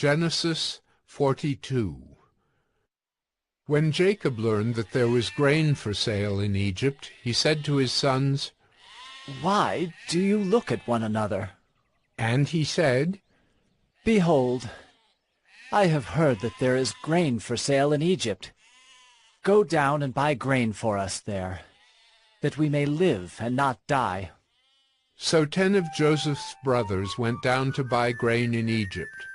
Genesis 42. When Jacob learned that there was grain for sale in Egypt, he said to his sons, "Why do you look at one another?" And he said, "Behold, I have heard that there is grain for sale in Egypt. Go down and buy grain for us there, that we may live and not die." So 10 of Joseph's brothers went down to buy grain in Egypt.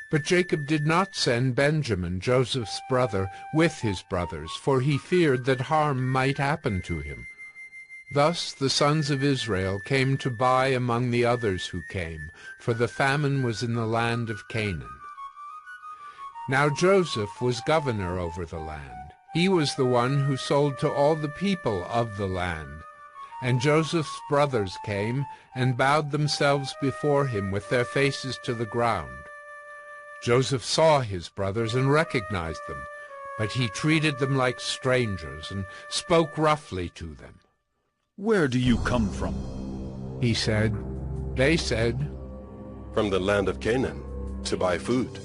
But Jacob did not send Benjamin, Joseph's brother, with his brothers, for he feared that harm might happen to him. Thus the sons of Israel came to buy among the others who came, for the famine was in the land of Canaan. Now Joseph was governor over the land. He was the one who sold to all the people of the land. And Joseph's brothers came and bowed themselves before him with their faces to the ground. Joseph saw his brothers and recognized them, but he treated them like strangers and spoke roughly to them. "Where do you come from?" he said. They said, "From the land of Canaan, to buy food."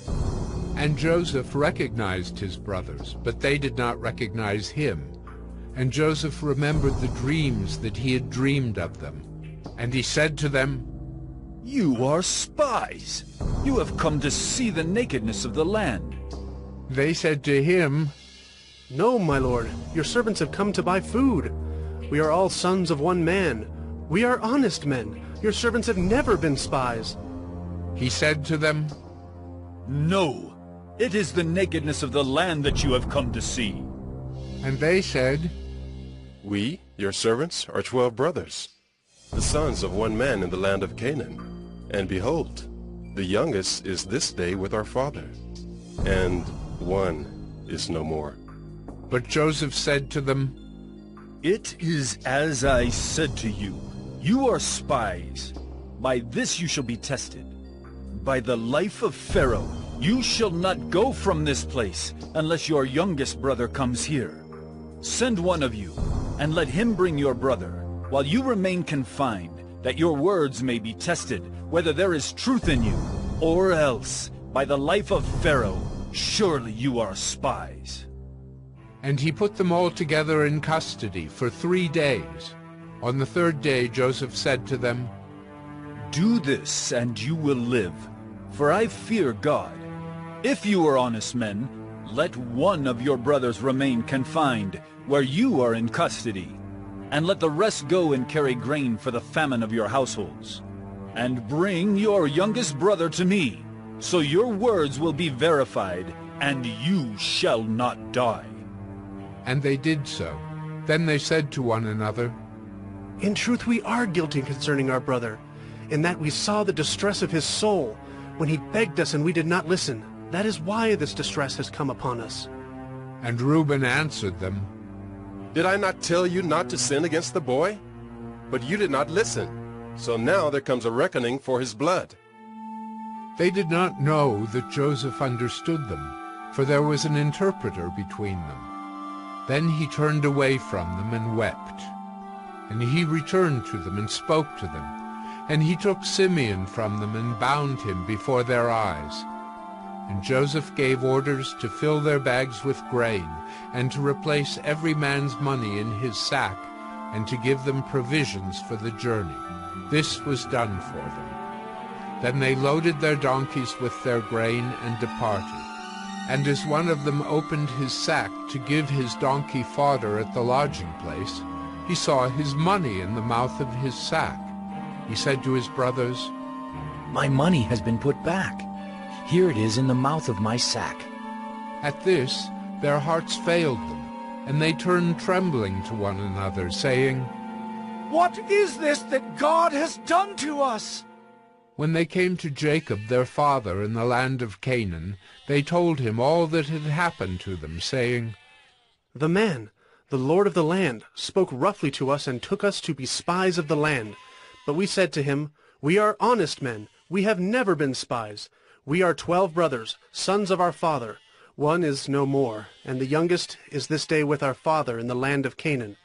And Joseph recognized his brothers, but they did not recognize him. And Joseph remembered the dreams that he had dreamed of them. And he said to them, "You are spies. You have come to see the nakedness of the land." They said to him, "No, my lord, your servants have come to buy food. We are all sons of one man. We are honest men. Your servants have never been spies." He said to them, "No, it is the nakedness of the land that you have come to see." And they said, "We, your servants, are 12 brothers, the sons of one man in the land of Canaan. And behold, the youngest is this day with our father, and one is no more." But Joseph said to them, "It is as I said to you. You are spies. By this you shall be tested. By the life of Pharaoh, you shall not go from this place unless your youngest brother comes here. Send one of you, and let him bring your brother, while you remain confined, that your words may be tested, whether there is truth in you, or else, by the life of Pharaoh, surely you are spies." And he put them all together in custody for 3 days. On the 3rd day Joseph said to them, "Do this, and you will live, for I fear God. If you are honest men, let one of your brothers remain confined, where you are in custody, and let the rest go and carry grain for the famine of your households. And bring your youngest brother to me, so your words will be verified, and you shall not die." And they did so. Then they said to one another, "In truth we are guilty concerning our brother, in that we saw the distress of his soul, when he begged us and we did not listen. That is why this distress has come upon us." And Reuben answered them, "Did I not tell you not to sin against the boy? But you did not listen. So now there comes a reckoning for his blood." They did not know that Joseph understood them, for there was an interpreter between them. Then he turned away from them and wept. And he returned to them and spoke to them. And he took Simeon from them and bound him before their eyes. And Joseph gave orders to fill their bags with grain, and to replace every man's money in his sack, and to give them provisions for the journey. This was done for them. Then they loaded their donkeys with their grain and departed. And as one of them opened his sack to give his donkey fodder at the lodging place, he saw his money in the mouth of his sack. He said to his brothers, "My money has been put back. Here it is in the mouth of my sack." At this their hearts failed them, and they turned trembling to one another, saying, "What is this that God has done to us?" When they came to Jacob their father in the land of Canaan, they told him all that had happened to them, saying, "The man, the lord of the land, spoke roughly to us and took us to be spies of the land. But we said to him, 'We are honest men. We have never been spies. We are 12 brothers, sons of our father. One is no more, and the youngest is this day with our father in the land of Canaan.'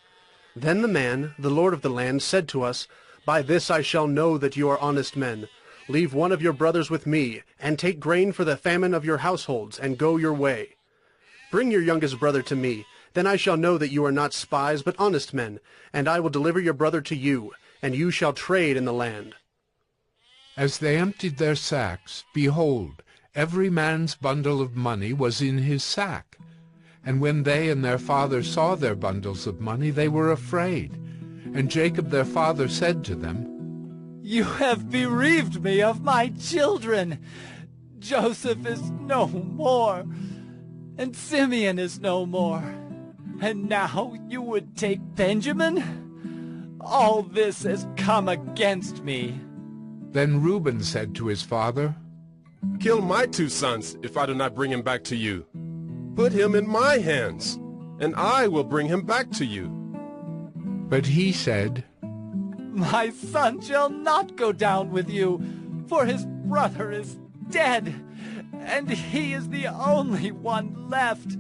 Then the man, the lord of the land, said to us, 'By this I shall know that you are honest men. Leave one of your brothers with me, and take grain for the famine of your households, and go your way. Bring your youngest brother to me, then I shall know that you are not spies, but honest men, and I will deliver your brother to you, and you shall trade in the land." As they emptied their sacks, behold, every man's bundle of money was in his sack. And when they and their father saw their bundles of money, they were afraid. And Jacob their father said to them, "You have bereaved me of my children. Joseph is no more, and Simeon is no more. And now you would take Benjamin? All this has come against me." Then Reuben said to his father, Kill my 2 sons if I do not bring him back to you. Put him in my hands, and I will bring him back to you. But he said, "My son shall not go down with you, for his brother is dead, and he is the only one left.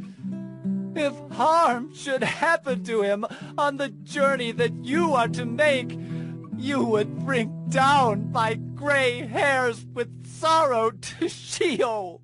If harm should happen to him on the journey that you are to make, you would bring down my gray hairs with sorrow to Sheol."